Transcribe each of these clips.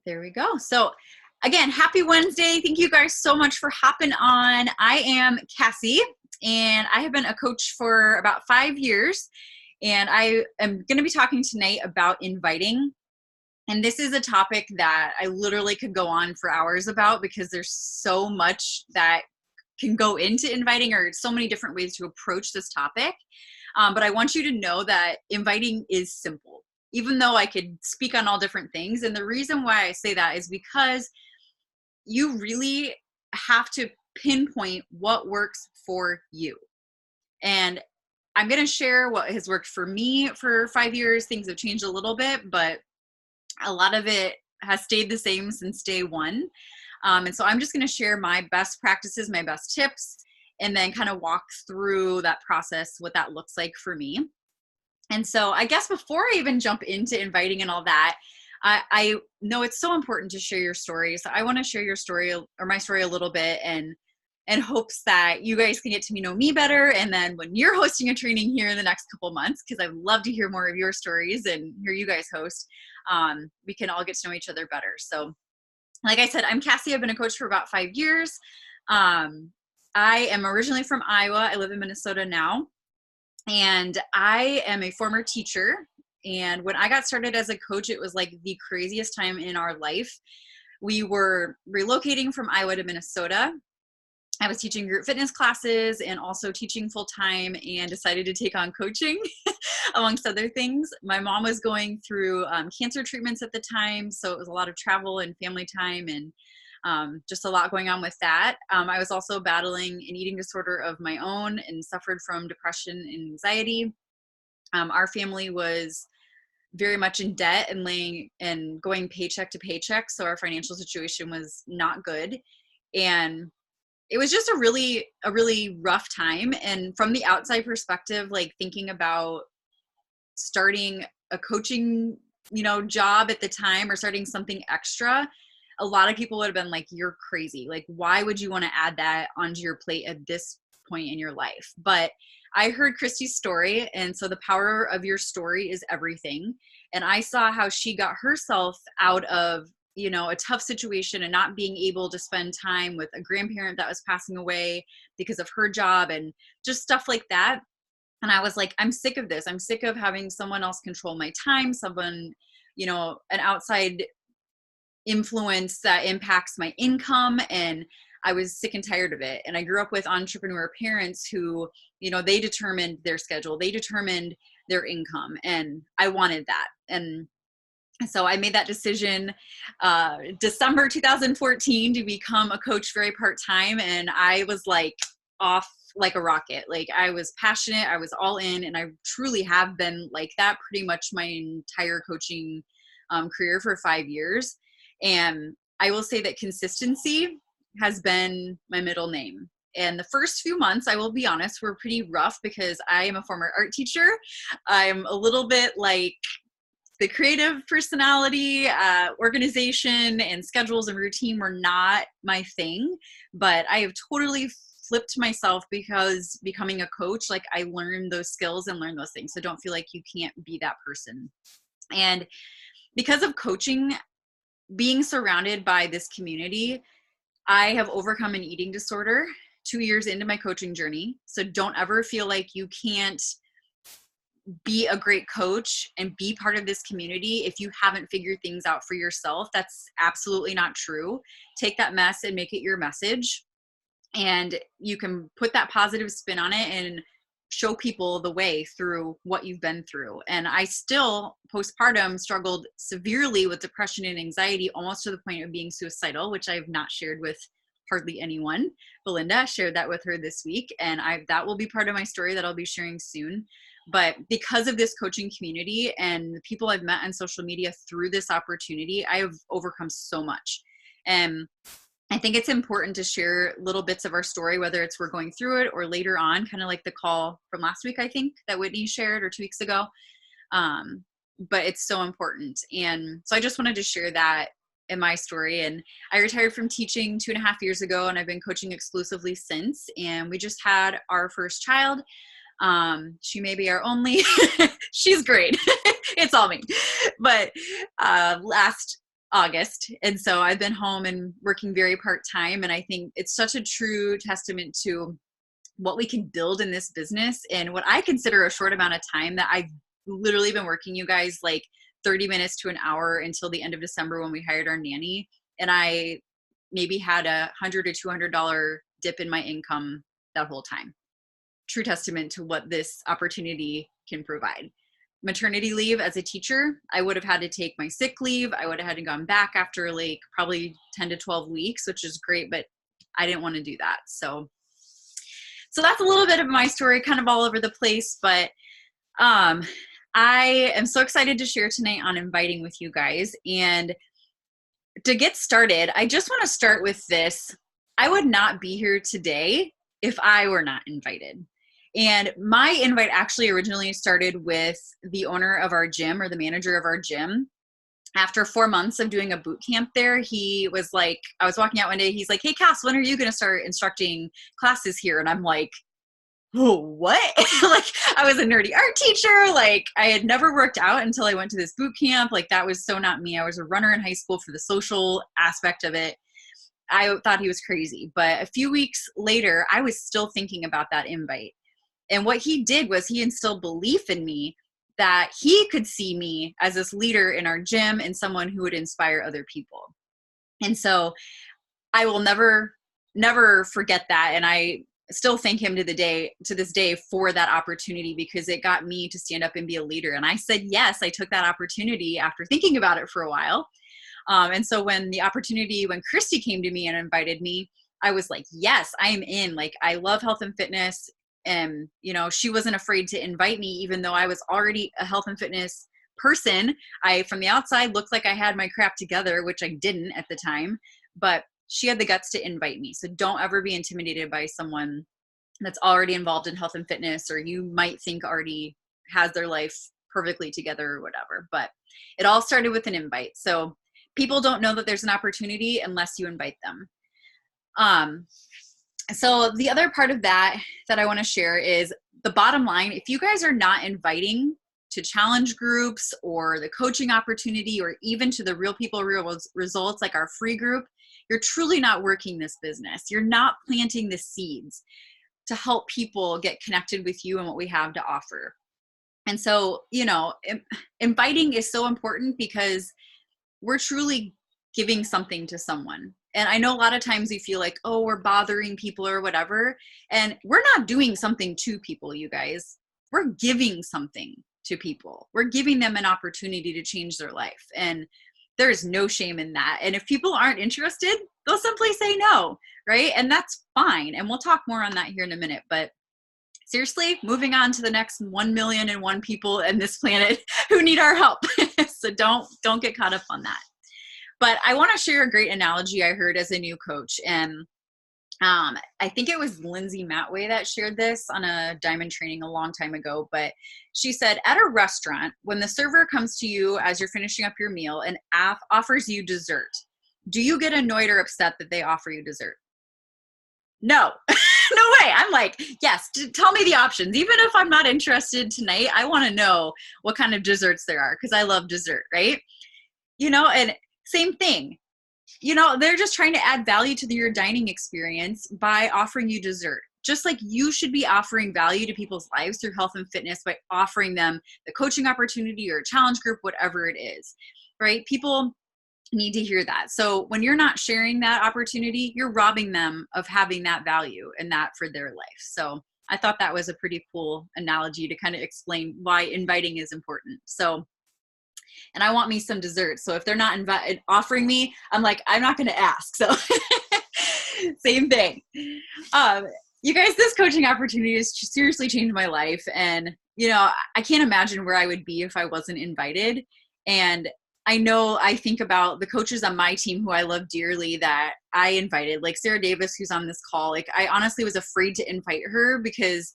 There we go. So again, happy Wednesday. Thank you guys so much for hopping on. I am Cassie, and I have been a coach for about 5 years, and I am going to be talking tonight about inviting. And this is a topic that I literally could go on for hours about because there's so much that can go into inviting, or so many different ways to approach this topic. But I want you to know that inviting is simple, even though I could speak on all different things. And the reason why I say that is because you really have to pinpoint what works for you. And I'm going to share what has worked for me for 5 years. Things have changed a little bit, but a lot of it has stayed the same since day one. And so I'm just going to share my best practices, my best tips, and then kind of walk through that process, what that looks like for me. And so I guess before I even jump into inviting and all that, I know it's so important to share your story. So I want to share your story, or my story, a little bit, and in hopes that you guys can get to know me better. And then when you're hosting a training here in the next couple months, because I'd love to hear more of your stories and hear you guys host, we can all get to know each other better. So like I said, I'm Cassie. I've been a coach for about 5 years. I am originally from Iowa. I live in Minnesota now. And I am a former teacher. And when I got started as a coach, it was like the craziest time in our life. We were relocating from Iowa to Minnesota. I was teaching group fitness classes and also teaching full time, and decided to take on coaching amongst other things. My mom was going through cancer treatments at the time. So it was a lot of travel and family time, and just a lot going on with that. I was also battling an eating disorder of my own and suffered from depression and anxiety. Our family was very much in debt and going paycheck to paycheck. So our financial situation was not good. And it was just a really rough time. And from the outside perspective, like thinking about starting a coaching, job at the time, or starting something extra, a lot of people would have been like, you're crazy. Like, why would you want to add that onto your plate at this point in your life? But I heard Christy's story. And so the power of your story is everything. And I saw how she got herself out of, a tough situation and not being able to spend time with a grandparent that was passing away because of her job and just stuff like that. And I was like, I'm sick of this. I'm sick of having someone else control my time, someone, an outside influence that impacts my income. And I was sick and tired of it. And I grew up with entrepreneur parents who, they determined their schedule, they determined their income, and I wanted that. And so I made that decision December 2014 to become a coach very part-time. And I was like off like a rocket. Like, I was passionate, I was all in, and I truly have been like that pretty much my entire coaching career for 5 years. And I will say that consistency has been my middle name. And the first few months, I will be honest, were pretty rough because I am a former art teacher. I'm a little bit like the creative personality, organization and schedules and routine were not my thing, but I have totally flipped myself because becoming a coach, like, I learned those skills and learned those things. So don't feel like you can't be that person. And because of coaching, being surrounded by this community, I have overcome an eating disorder 2 years into my coaching journey. So don't ever feel like you can't be a great coach and be part of this community if you haven't figured things out for yourself. That's absolutely not true. Take that mess and make it your message. And you can put that positive spin on it and show people the way through what you've been through. And I still, postpartum, struggled severely with depression and anxiety, almost to the point of being suicidal, which I've not shared with hardly anyone. Belinda shared that with her this week, and that will be part of my story that I'll be sharing soon. But because of this coaching community and the people I've met on social media through this opportunity, I have overcome so much. And I think it's important to share little bits of our story, whether it's we're going through it or later on, kind of like the call from last week, I think, that Whitney shared, or 2 weeks ago. But it's so important. And so I just wanted to share that in my story. And I retired from teaching 2.5 years ago, and I've been coaching exclusively since. And we just had our first child. She may be our only. She's great. It's all me. But last August. And so I've been home and working very part-time. And I think it's such a true testament to what we can build in this business and what I consider a short amount of time that I've literally been working, you guys, like 30 minutes to an hour until the end of December when we hired our nanny. And I maybe had $100 to $200 dip in my income that whole time. True testament to what this opportunity can provide. Maternity leave as a teacher, I would have had to take my sick leave. I would have had to gone back after like probably 10 to 12 weeks, which is great, but I didn't want to do that. So that's a little bit of my story, kind of all over the place, but I am so excited to share tonight on inviting with you guys. And to get started, I just want to start with this. I would not be here today if I were not invited. And my invite actually originally started with the owner of our gym, or the manager of our gym. After 4 months of doing a boot camp there, he was like, I was walking out one day, he's like, "Hey Cass, when are you going to start instructing classes here?" And I'm like, "Oh, what?" Like, I was a nerdy art teacher. Like, I had never worked out until I went to this boot camp. Like, that was so not me. I was a runner in high school for the social aspect of it. I thought he was crazy. But a few weeks later, I was still thinking about that invite. And what he did was he instilled belief in me that he could see me as this leader in our gym and someone who would inspire other people. And so I will never forget that. And I still thank him to this day for that opportunity, because it got me to stand up and be a leader. And I said, yes, I took that opportunity after thinking about it for a while. And so when Christy came to me and invited me, I was like, yes, I am in. Like, I love health and fitness. And, she wasn't afraid to invite me, even though I was already a health and fitness person. I, from the outside, looked like I had my crap together, which I didn't at the time, but she had the guts to invite me. So don't ever be intimidated by someone that's already involved in health and fitness, or you might think already has their life perfectly together or whatever. But it all started with an invite. So people don't know that there's an opportunity unless you invite them. So the other part of that I want to share is the bottom line. If you guys are not inviting to challenge groups or the coaching opportunity, or even to the Real People, Real Results, like our free group, you're truly not working this business. You're not planting the seeds to help people get connected with you and what we have to offer. And so, inviting is so important, because we're truly giving something to someone. And I know a lot of times we feel like, oh, we're bothering people or whatever. And we're not doing something to people, you guys. We're giving something to people. We're giving them an opportunity to change their life. And there's no shame in that. And if people aren't interested, they'll simply say no, right? And that's fine. And we'll talk more on that here in a minute. But seriously, moving on to the next 1,000,001 people in this planet who need our help. So don't get caught up on that. But I want to share a great analogy I heard as a new coach. And I think it was Lindsay Matway that shared this on a diamond training a long time ago. But she said, at a restaurant, when the server comes to you as you're finishing up your meal and offers you dessert, do you get annoyed or upset that they offer you dessert? No. No way. I'm like, yes, tell me the options. Even if I'm not interested tonight, I want to know what kind of desserts there are, because I love dessert, right? And same thing. They're just trying to add value to your dining experience by offering you dessert. Just like you should be offering value to people's lives through health and fitness by offering them the coaching opportunity or a challenge group, whatever it is, right? People need to hear that. So when you're not sharing that opportunity, you're robbing them of having that value and that for their life. So I thought that was a pretty cool analogy to kind of explain why inviting is important. So, and I want me some dessert. So if they're not offering me, I'm like, I'm not going to ask. So same thing. You guys, this coaching opportunity has seriously changed my life. And, I can't imagine where I would be if I wasn't invited. And I think about the coaches on my team who I love dearly that I invited, like Sarah Davis, who's on this call. Like, I honestly was afraid to invite her because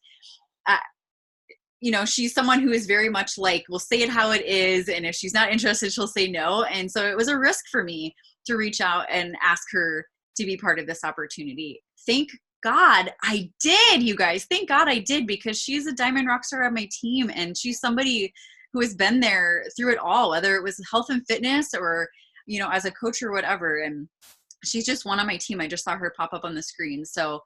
she's someone who is very much like, we'll say it how it is. And if she's not interested, she'll say no. And so it was a risk for me to reach out and ask her to be part of this opportunity. Thank God I did, you guys. Thank God I did, because she's a diamond rock star on my team. And she's somebody who has been there through it all, whether it was health and fitness or as a coach or whatever. And she's just one on my team. I just saw her pop up on the screen. So,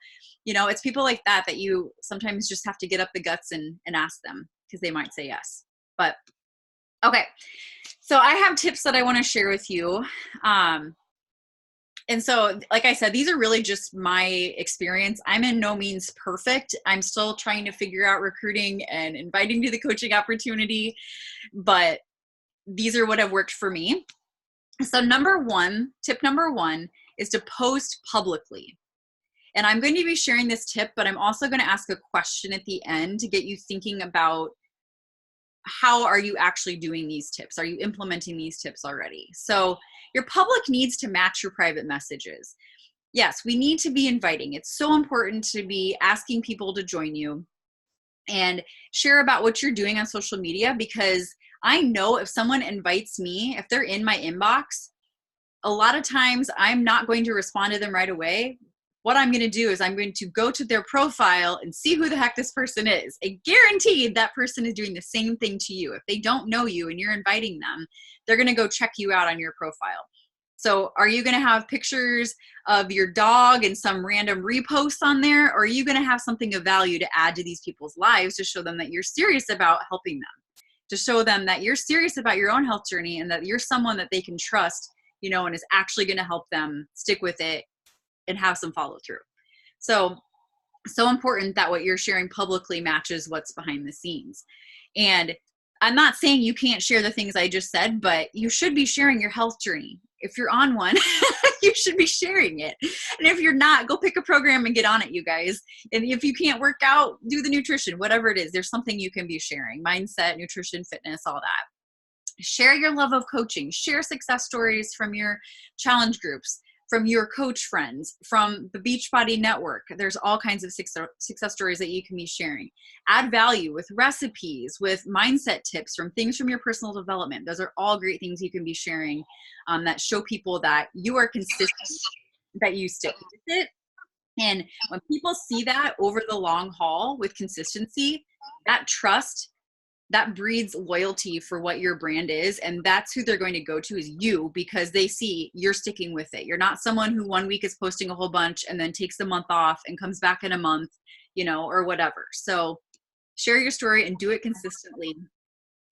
it's people like that you sometimes just have to get up the guts and ask them, because they might say yes. But okay. So I have tips that I want to share with you. And so, like I said, these are really just my experience. I'm in no means perfect. I'm still trying to figure out recruiting and inviting to the coaching opportunity, but these are what have worked for me. So tip number one is to post publicly. And I'm going to be sharing this tip, but I'm also going to ask a question at the end to get you thinking about how are you actually doing these tips? Are you implementing these tips already? So your public needs to match your private messages. Yes, we need to be inviting. It's so important to be asking people to join you and share about what you're doing on social media, because I know if someone invites me, if they're in my inbox, a lot of times I'm not going to respond to them right away. What I'm going to do is I'm going to go to their profile and see who the heck this person is. I guarantee that person is doing the same thing to you. If they don't know you and you're inviting them, they're going to go check you out on your profile. So are you going to have pictures of your dog and some random reposts on there? Or are you going to have something of value to add to these people's lives to show them that you're serious about helping them, to show them that you're serious about your own health journey and that you're someone that they can trust, and is actually going to help them stick with it and have some follow through. So important that what you're sharing publicly matches what's behind the scenes. And I'm not saying you can't share the things I just said, but you should be sharing your health journey. If you're on one, you should be sharing it. And if you're not, go pick a program and get on it, you guys. And if you can't work out, do the nutrition, whatever it is, there's something you can be sharing: mindset, nutrition, fitness, all that. Share your love of coaching. Share success stories from your challenge groups, from your coach friends, from the Beachbody Network. There's all kinds of success stories that you can be sharing. Add value with recipes, with mindset tips, from things from your personal development. Those are all great things you can be sharing that show people that you are consistent, that you stick with it. And when people see that over the long haul with consistency, that trust, that breeds loyalty for what your brand is. And that's who they're going to go to, is you, because they see you're sticking with it. You're not someone who 1 week is posting a whole bunch and then takes a month off and comes back in a month, or whatever. So share your story and do it consistently.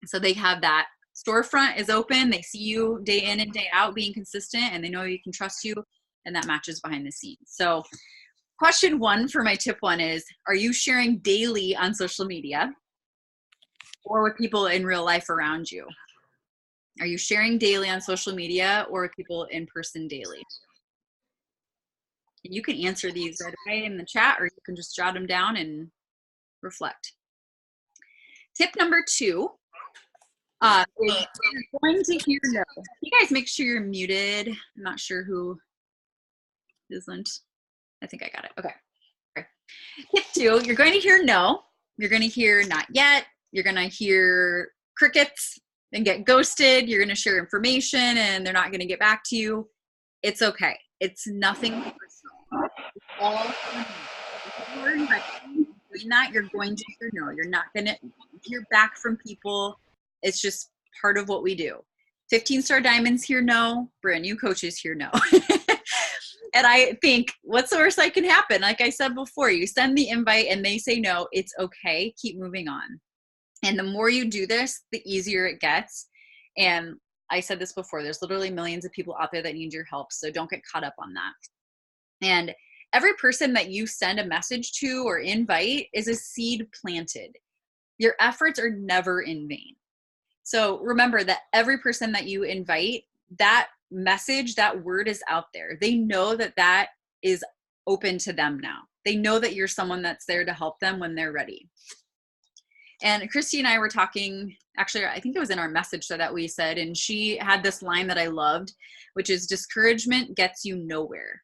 So they have that storefront is open. They see you day in and day out being consistent, and they know you can trust you, and that matches behind the scenes. So question one for my tip one is, are you sharing daily on social media or with people in real life around you? Are you sharing daily on social media or with people in person daily? And you can answer these right away in the chat, or you can just jot them down and reflect. Tip number two is you're going to hear no. You guys make sure you're muted. I'm not sure who isn't. I think I got it. Okay. Tip two, you're going to hear no. You're going to hear not yet. You're going to hear crickets and get ghosted. You're going to share information and they're not going to get back to you. It's okay. It's nothing personal. It's all doing that, you're going to hear no. You're not going to hear back from people. It's just part of what we do. 15-star diamonds hear no. Brand new coaches hear no. And I think, what's the worst that can happen? Like I said before, you send the invite and they say no. It's okay. Keep moving on. And the more you do this, the easier it gets. And I said this before, there's literally millions of people out there that need your help. So don't get caught up on that. And every person that you send a message to or invite is a seed planted. Your efforts are never in vain. So remember that every person that you invite, that message, that word is out there. They know that that is open to them now. They know that you're someone that's there to help them when they're ready. And Christy and I were talking, actually, I think it was in our message that we said, and she had this line that I loved, which is, discouragement gets you nowhere.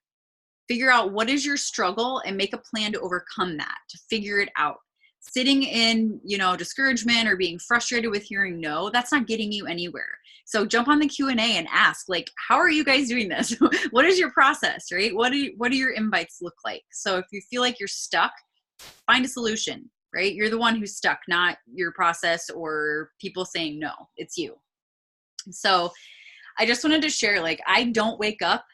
Figure out what is your struggle and make a plan to overcome that, to figure it out. Sitting in, discouragement or being frustrated with hearing no, that's not getting you anywhere. So jump on the Q&A and ask, how are you guys doing this? What is your process, right? What do your invites look like? So if you feel like you're stuck, find a solution, right? You're the one who's stuck, not your process or people saying no. It's you. So I just wanted to share, like, I don't wake up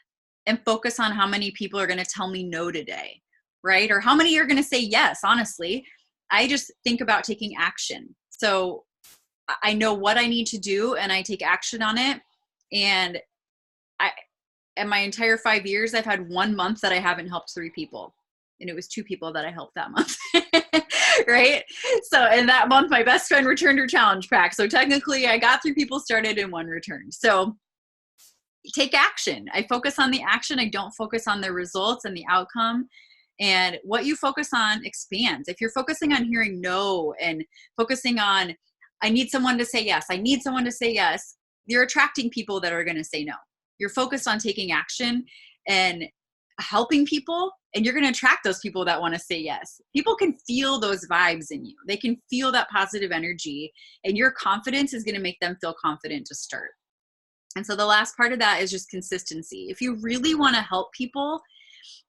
and focus on how many people are going to tell me no today, right? Or how many are going to say yes, honestly. I just think about taking action. So I know what I need to do and I take action on it. And in my entire 5 years, I've had 1 month that I haven't helped 3 people. And it was 2 people that I helped that month. Right? So in that month, my best friend returned her challenge pack. So technically I got 3 people started and 1 returned. So take action. I focus on the action. I don't focus on the results and the outcome. And what you focus on expands. If you're focusing on hearing no and focusing on, I need someone to say yes, I need someone to say yes, you're attracting people that are going to say no. You're focused on taking action and helping people, and you're going to attract those people that want to say yes. People can feel those vibes in you. They can feel that positive energy, and your confidence is going to make them feel confident to start. And so the last part of that is just consistency. If you really want to help people,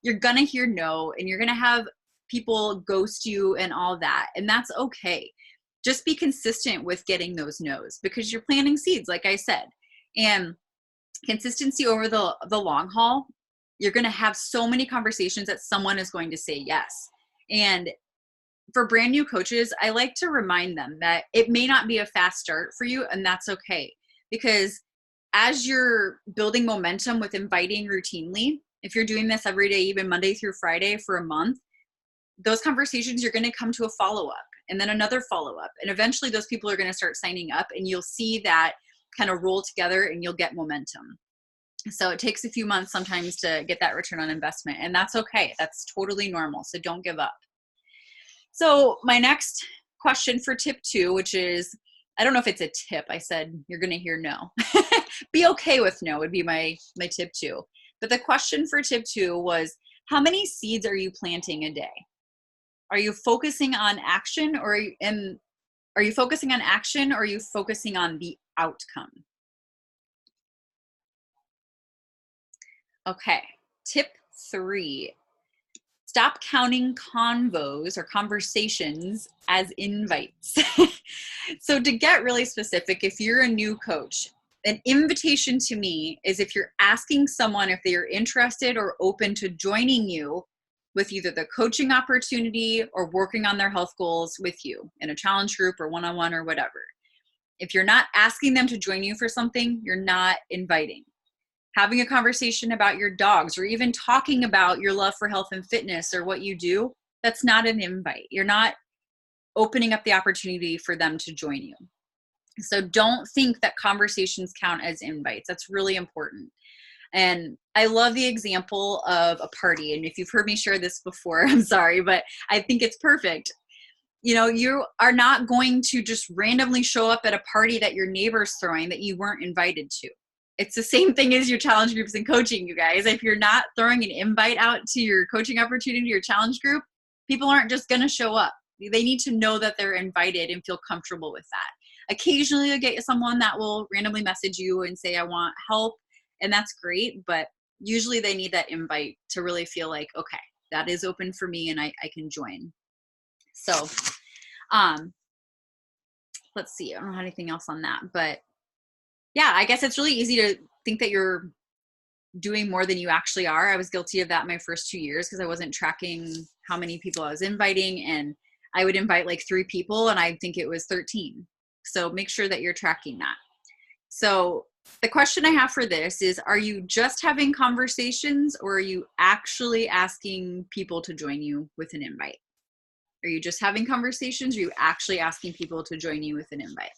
you're going to hear no, and you're going to have people ghost you and all that. And that's okay. Just be consistent with getting those no's, because you're planting seeds, like I said. And consistency over the long haul, you're going to have so many conversations that someone is going to say yes. And for brand new coaches, I like to remind them that it may not be a fast start for you, and that's okay. Because as you're building momentum with inviting routinely, if you're doing this every day, even Monday through Friday for a month, those conversations, you're going to come to a follow-up and then another follow-up. And eventually those people are going to start signing up, and you'll see that kind of roll together and you'll get momentum. So it takes a few months sometimes to get that return on investment, and that's okay. That's totally normal. So don't give up. So my next question for tip 2, which is, I don't know if it's a tip. I said, you're going to hear no. Be okay with no would be my tip 2. But the question for tip 2 was, how many seeds are you planting a day? Are you focusing on action, or are you focusing on action, or are you focusing on the outcome? Okay, tip 3, stop counting convos or conversations as invites. So to get really specific, if you're a new coach, an invitation to me is if you're asking someone if they are interested or open to joining you with either the coaching opportunity or working on their health goals with you in a challenge group or one-on-one or whatever. If you're not asking them to join you for something, you're not inviting. Having a conversation about your dogs, or even talking about your love for health and fitness or what you do, that's not an invite. You're not opening up the opportunity for them to join you. So don't think that conversations count as invites. That's really important. And I love the example of a party. And if you've heard me share this before, I'm sorry, but I think it's perfect. You know, you are not going to just randomly show up at a party that your neighbor's throwing that you weren't invited to. It's the same thing as your challenge groups and coaching, you guys. If you're not throwing an invite out to your coaching opportunity or challenge group, people aren't just going to show up. They need to know that they're invited and feel comfortable with that. Occasionally you'll get someone that will randomly message you and say, I want help. And that's great. But usually they need that invite to really feel like, okay, that is open for me and I can join. So let's see. I don't have anything else on that. But yeah, I guess it's really easy to think that you're doing more than you actually are. I was guilty of that my first 2 years because I wasn't tracking how many people I was inviting, and I would invite like 3 people and I'd think it was 13. So make sure that you're tracking that. So the question I have for this is, are you just having conversations, or are you actually asking people to join you with an invite? Are you just having conversations, or are you actually asking people to join you with an invite?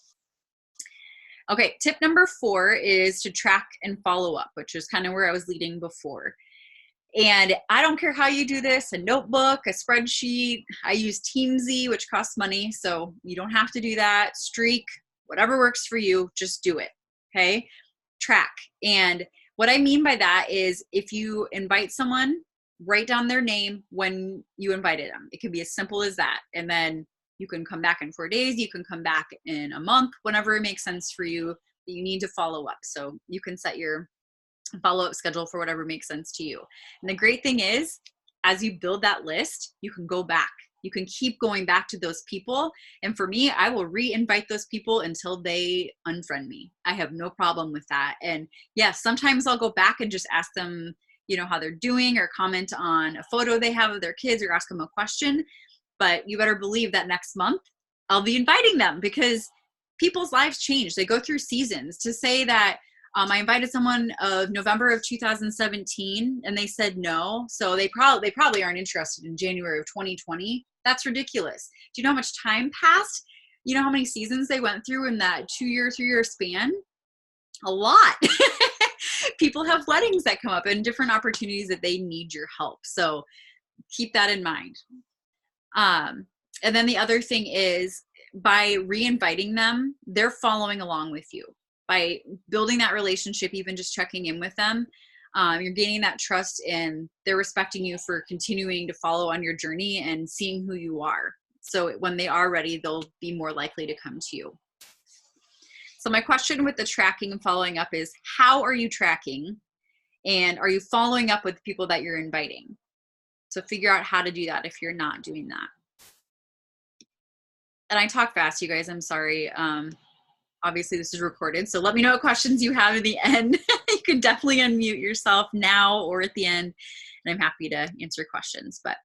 Okay, tip number 4 is to track and follow up, which is kind of where I was leading before. And I don't care how you do this, a notebook, a spreadsheet. I use Teamzy, which costs money, so you don't have to do that. Streak, whatever works for you, just do it, okay? Track. And what I mean by that is, if you invite someone, write down their name when you invited them. It could be as simple as that. And then you can come back in 4 days. You can come back in a month, whenever it makes sense for you that you need to follow up. So you can set your follow-up schedule for whatever makes sense to you. And the great thing is, as you build that list, you can go back You can keep going back to those people. And for me, I will re-invite those people until they unfriend me. I have no problem with that. And yes, sometimes I'll go back and just ask them, how they're doing, or comment on a photo they have of their kids, or ask them a question. But you better believe that next month I'll be inviting them, because people's lives change. They go through seasons. To say that I invited someone of November of 2017 and they said no, so they probably aren't interested in January of 2020. That's ridiculous. Do you know how much time passed? You know how many seasons they went through in that 2-year, 3-year span? A lot. People have weddings that come up and different opportunities that they need your help. So keep that in mind. And then the other thing is, by re-inviting them, they're following along with you. By building that relationship, even just checking in with them, you're gaining that trust, and they're respecting you for continuing to follow on your journey and seeing who you are. So when they are ready, they'll be more likely to come to you. So my question with the tracking and following up is, how are you tracking? And are you following up with people that you're inviting? So figure out how to do that if you're not doing that. And I talk fast, you guys. I'm sorry. Obviously, this is recorded, so let me know what questions you have at the end. You can definitely unmute yourself now or at the end, and I'm happy to answer questions. But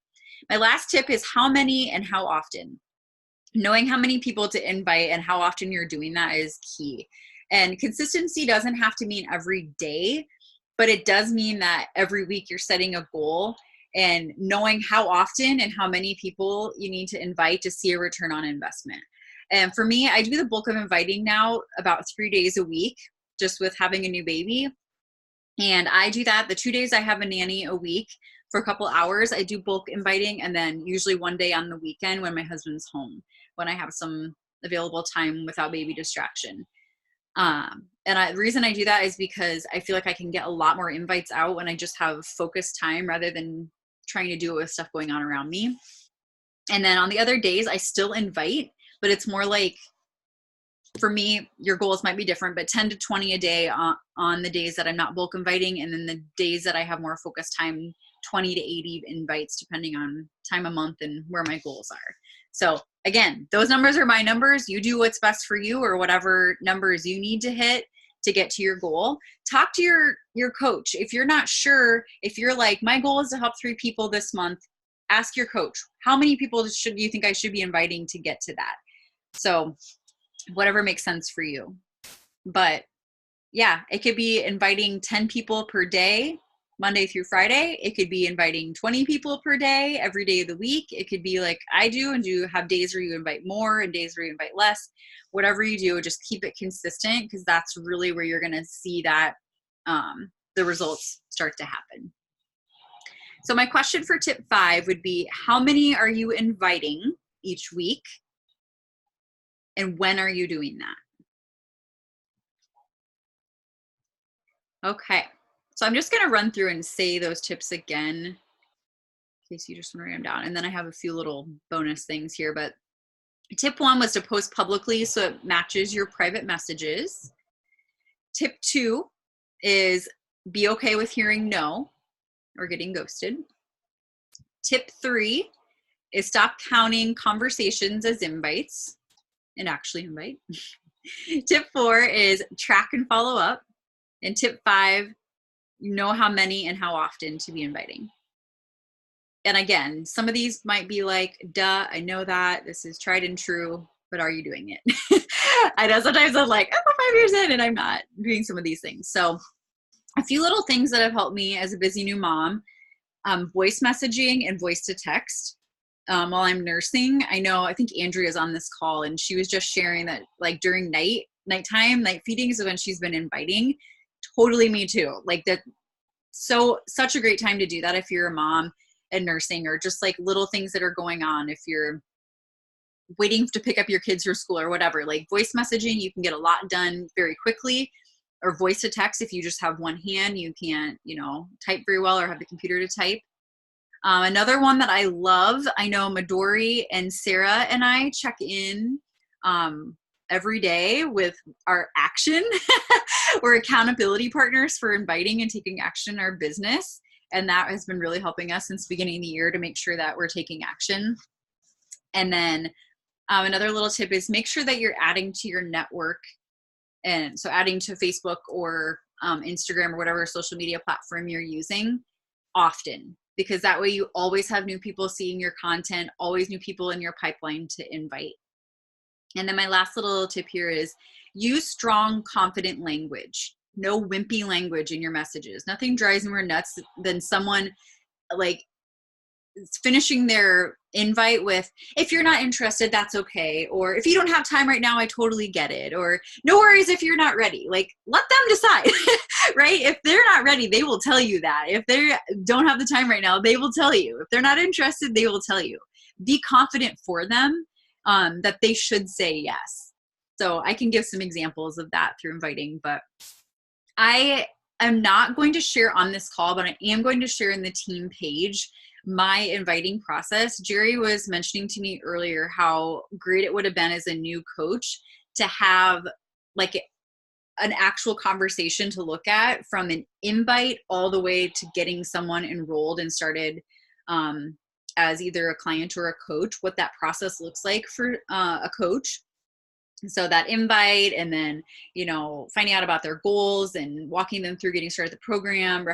my last tip is how many and how often. Knowing how many people to invite and how often you're doing that is key. And consistency doesn't have to mean every day, but it does mean that every week you're setting a goal and knowing how often and how many people you need to invite to see a return on investment. And for me, I do the bulk of inviting now about 3 days a week, just with having a new baby. And I do that the 2 days I have a nanny a week for a couple hours. I do bulk inviting, and then usually one day on the weekend when my husband's home, when I have some available time without baby distraction. The reason I do that is because I feel like I can get a lot more invites out when I just have focused time rather than trying to do it with stuff going on around me. And then on the other days, I still invite, but it's more like, for me, your goals might be different, but 10 to 20 a day on the days that I'm not bulk inviting. And then the days that I have more focused time, 20 to 80 invites, depending on time of month and where my goals are. So again, those numbers are my numbers. You do what's best for you, or whatever numbers you need to hit to get to your goal. Talk to your coach. If you're not sure, if you're like, my goal is to help 3 people this month, ask your coach, how many people should you think I should be inviting to get to that? So whatever makes sense for you. But yeah, it could be inviting 10 people per day, Monday through Friday. It could be inviting 20 people per day, every day of the week. It could be like I do, and you have days where you invite more and days where you invite less. Whatever you do, just keep it consistent, because that's really where you're going to see that the results start to happen. So my question for tip 5 would be, how many are you inviting each week? And when are you doing that? Okay, so I'm just going to run through and say those tips again, in case you just want to write them down. And then I have a few little bonus things here. But tip 1 was to post publicly so it matches your private messages. Tip 2 is be okay with hearing no or getting ghosted. Tip 3 is stop counting conversations as invites and actually invite. Tip 4 is track and follow up. And tip 5, know how many and how often to be inviting. And again, some of these might be like, duh, I know that, this is tried and true, but are you doing it? I know sometimes I'm like, I'm 5 years in and I'm not doing some of these things. So a few little things that have helped me as a busy new mom, voice messaging and voice to text. While I'm nursing, I think Andrea's on this call, and she was just sharing that like during nighttime, night feedings is when she's been inviting. Totally me too. Like that. So such a great time to do that if you're a mom and nursing, or just like little things that are going on. If you're waiting to pick up your kids from school or whatever, like voice messaging, you can get a lot done very quickly. Or voice to text, if you just have one hand, you can't, type very well or have the computer to type. Another one that I love, I know Midori and Sarah and I check in every day with our action. We're accountability partners for inviting and taking action in our business. And that has been really helping us since the beginning of the year to make sure that we're taking action. And then another little tip is make sure that you're adding to your network. And so adding to Facebook or Instagram or whatever social media platform you're using often, because that way you always have new people seeing your content, always new people in your pipeline to invite. And then my last little tip here is use strong, confident language. No wimpy language in your messages. Nothing drives me more nuts than someone like finishing their invite with, if you're not interested, that's okay. Or if you don't have time right now, I totally get it. Or no worries if you're not ready. Like, let them decide, right? If they're not ready, they will tell you that. If they don't have the time right now, they will tell you. If they're not interested, they will tell you. Be confident for them that they should say yes. So I can give some examples of that through inviting, but I am not going to share on this call, but I am going to share in the team page my inviting process. Jerry was mentioning to me earlier how great it would have been as a new coach to have like an actual conversation to look at, from an invite all the way to getting someone enrolled and started as either a client or a coach, what that process looks like for a coach. So that invite, and then, finding out about their goals and walking them through getting started the program,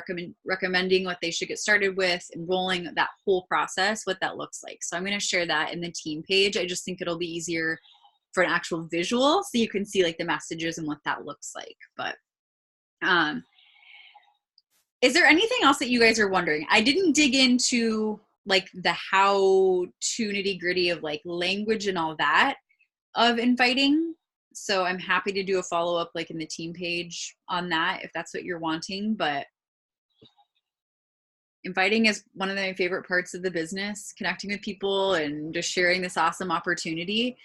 recommending what they should get started with, enrolling, that whole process, what that looks like. So I'm going to share that in the team page. I just think it'll be easier for an actual visual so you can see like the messages and what that looks like. But is there anything else that you guys are wondering? I didn't dig into like the how to nitty gritty of like language and all that of inviting. So I'm happy to do a follow-up like in the team page on that if that's what you're wanting. But inviting is one of my favorite parts of the business, connecting with people and just sharing this awesome opportunity.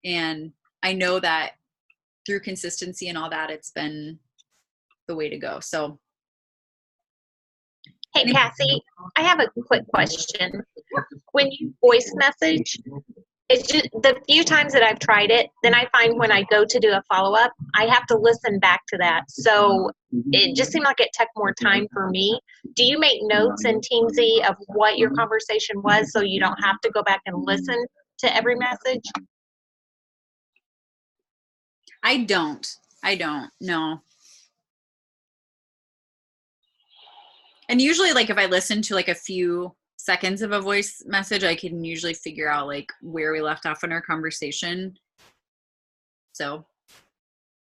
And I know that through consistency and all that, it's been the way to go. So. Hey, Cassie, I have a quick question. When you voice message, it's just the few times that I've tried it, then I find when I go to do a follow-up, I have to listen back to that. So it just seemed like it took more time for me. Do you make notes in Teamsy of what your conversation was so you don't have to go back and listen to every message? I don't, no. And usually like if I listen to like a few seconds of a voice message, I can usually figure out like where we left off in our conversation. So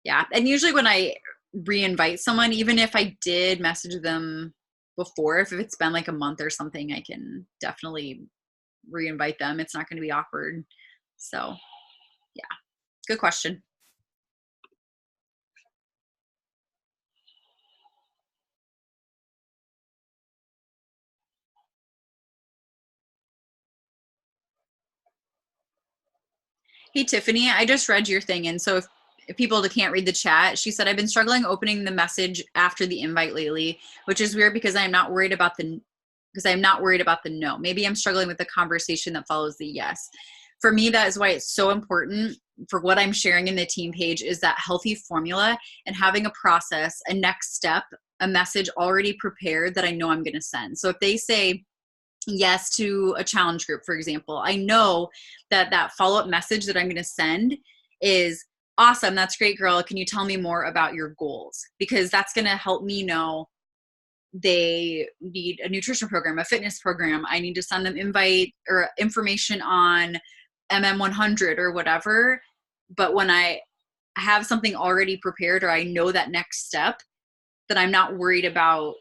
yeah. And usually when I re-invite someone, even if I did message them before, if it's been like a month or something, I can definitely re-invite them. It's not going to be awkward. So yeah, good question. Hey, Tiffany, I just read your thing. And so if people can't read the chat, she said, I've been struggling opening the message after the invite lately, which is weird because I'm not worried about the no. Maybe I'm struggling with the conversation that follows the yes. For me, that is why it's so important for what I'm sharing in the team page is that healthy formula and having a process, a next step, a message already prepared that I know I'm going to send. So if they say yes to a challenge group, for example, I know that that follow-up message that I'm going to send is awesome. That's great, girl. Can you tell me more about your goals? Because that's going to help me know they need a nutrition program, a fitness program. I need to send them invite or information on MM100 or whatever. But when I have something already prepared, or I know that next step, that I'm not worried about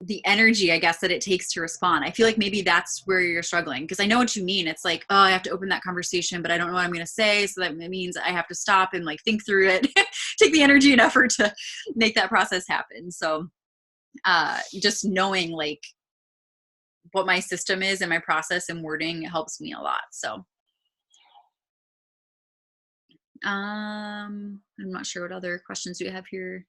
the energy, I guess, that it takes to respond. I feel like maybe that's where you're struggling, because I know what you mean. It's like, oh, I have to open that conversation, but I don't know what I'm going to say. So that means I have to stop and like think through it, take the energy and effort to make that process happen. So just knowing like what my system is and my process and wording helps me a lot. So I'm not sure what other questions we have here.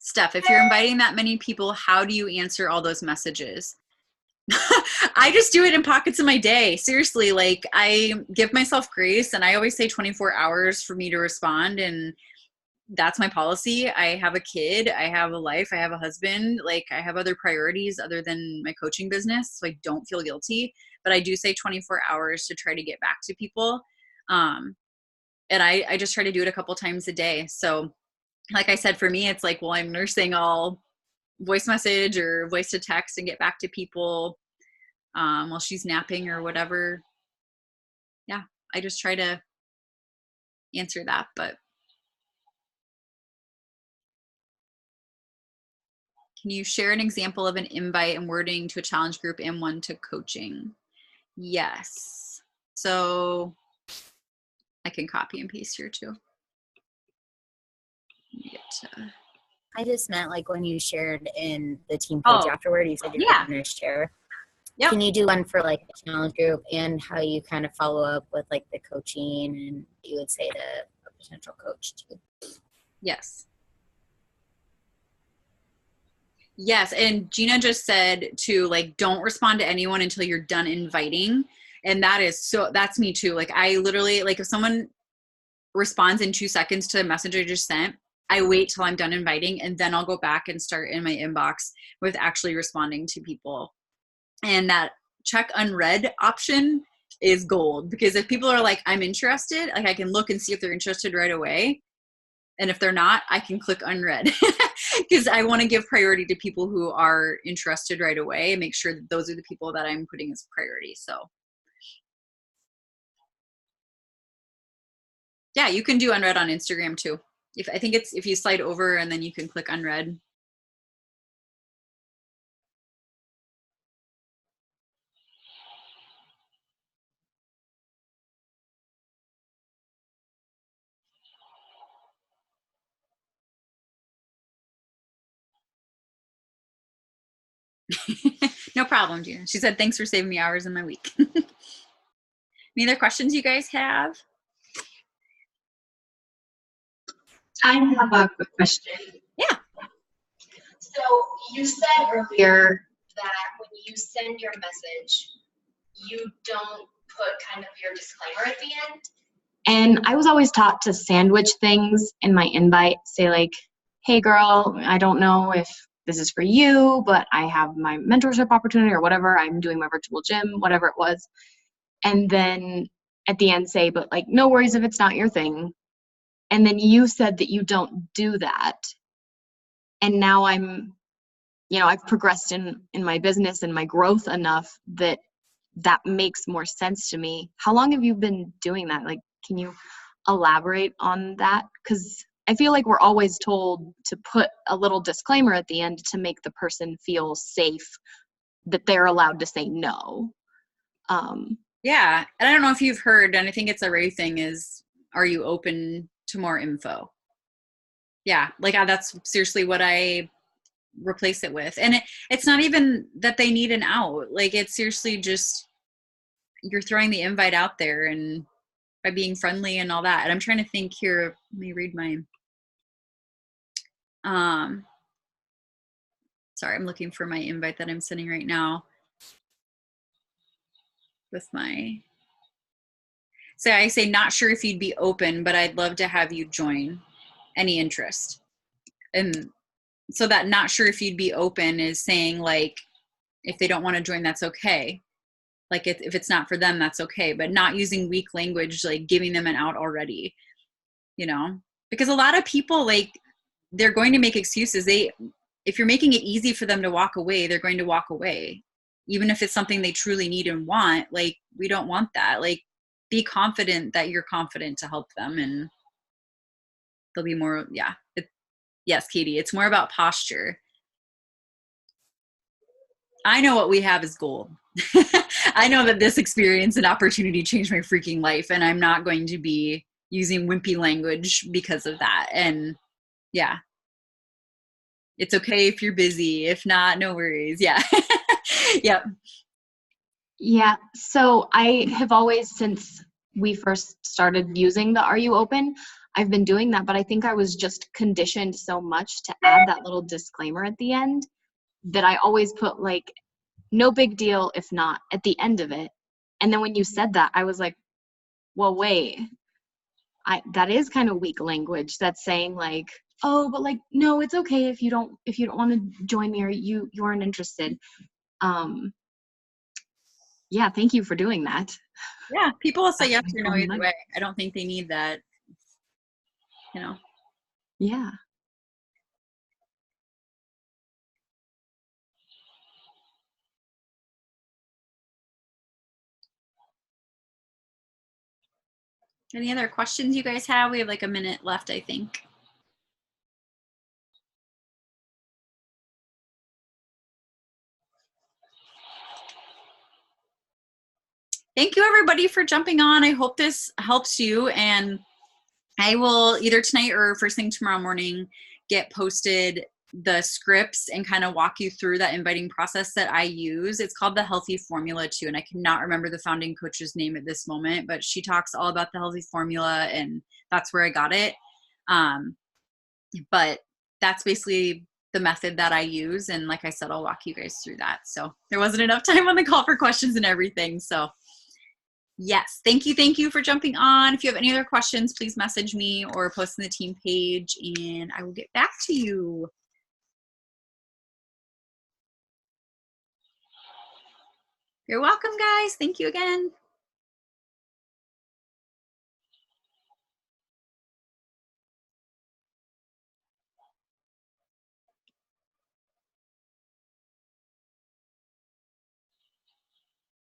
Steph, if you're inviting that many people, how do you answer all those messages? I just do it in pockets of my day. Seriously, like I give myself grace, and I always say 24 hours for me to respond. And that's my policy. I have a kid, I have a life, I have a husband, like I have other priorities other than my coaching business. So I don't feel guilty, but I do say 24 hours to try to get back to people. And I just try to do it a couple times a day. So like I said, for me, it's like, well, I'm nursing, I'll voice message or voice to text and get back to people while she's napping or whatever. Yeah, I just try to answer that. But can you share an example of an invite and wording to a challenge group and one to coaching? Yes. So I can copy and paste here too. I just meant like when you shared in the team page afterward, you said you're going to share. Yep. Can you do one for like a challenge group and how you kind of follow up with like the coaching and you would say to a potential coach too? Yes. Yes. And Gina just said to like, don't respond to anyone until you're done inviting. And that's me too. Like I literally, like if someone responds in 2 seconds to the message I just sent, I wait till I'm done inviting and then I'll go back and start in my inbox with actually responding to people. And that check unread option is gold, because if people are like, I'm interested, like I can look and see if they're interested right away. And if they're not, I can click unread because I want to give priority to people who are interested right away and make sure that those are the people that I'm putting as priority. So yeah, you can do unread on Instagram too. I think it's if you slide over and then you can click unread. No problem, Gina. She said, thanks for saving me hours in my week. Any other questions you guys have? I have a quick question. Yeah. So you said earlier that when you send your message, you don't put kind of your disclaimer at the end. And I was always taught to sandwich things in my invite, say like, hey girl, I don't know if this is for you, but I have my mentorship opportunity or whatever. I'm doing my virtual gym, whatever it was. And then at the end say, but like, no worries if it's not your thing. And then you said that you don't do that. And now I've progressed in my business and my growth enough that makes more sense to me. How long have you been doing that? Like, can you elaborate on that? Because I feel like we're always told to put a little disclaimer at the end to make the person feel safe that they're allowed to say no. Yeah. And I don't know if you've heard, and I think it's a Ray thing, is, are you open to more info? Yeah. Like that's seriously what I replace it with. And it's not even that they need an out. Like it's seriously just, you're throwing the invite out there and by being friendly and all that. And I'm trying to think here. Let me read my, sorry, I'm looking for my invite that I'm sending right now with my, so I say, not sure if you'd be open, but I'd love to have you join. Any interest? And so that not sure if you'd be open is saying like, if they don't want to join, that's okay. Like if it's not for them, that's okay. But not using weak language, like giving them an out already, because a lot of people, like, they're going to make excuses. If you're making it easy for them to walk away, they're going to walk away. Even if it's something they truly need and want, like, we don't want that. Like, be confident that you're confident to help them, and they'll be more, yes, Katie, it's more about posture. I know what we have is gold. I know that this experience and opportunity changed my freaking life, and I'm not going to be using wimpy language because of that. And yeah, it's okay if you're busy. If not, no worries. Yeah. Yep. Yeah. So I have always, since we first started using the Are You Open, I've been doing that, but I think I was just conditioned so much to add that little disclaimer at the end that I always put like, no big deal if not at the end of it. And then when you said that, I was like, well, wait, that is kind of weak language. That's saying like, oh, but like, no, it's okay if you don't want to join me or you aren't interested. Yeah, thank you for doing that. Yeah, people will say yes or no either way. I don't think they need that, you know. Yeah. Any other questions you guys have? We have like a minute left, I think. Thank you everybody for jumping on. I hope this helps you, and I will either tonight or first thing tomorrow morning get posted the scripts and kind of walk you through that inviting process that I use. It's called the Healthy Formula too, and I cannot remember the founding coach's name at this moment, but she talks all about the Healthy Formula, and that's where I got it. But that's basically the method that I use, and like I said, I'll walk you guys through that. So there wasn't enough time on the call for questions and everything, so yes, thank you for jumping on. If you have any other questions, please message me or post in the team page, and I will get back to you. You're welcome, guys. Thank you again.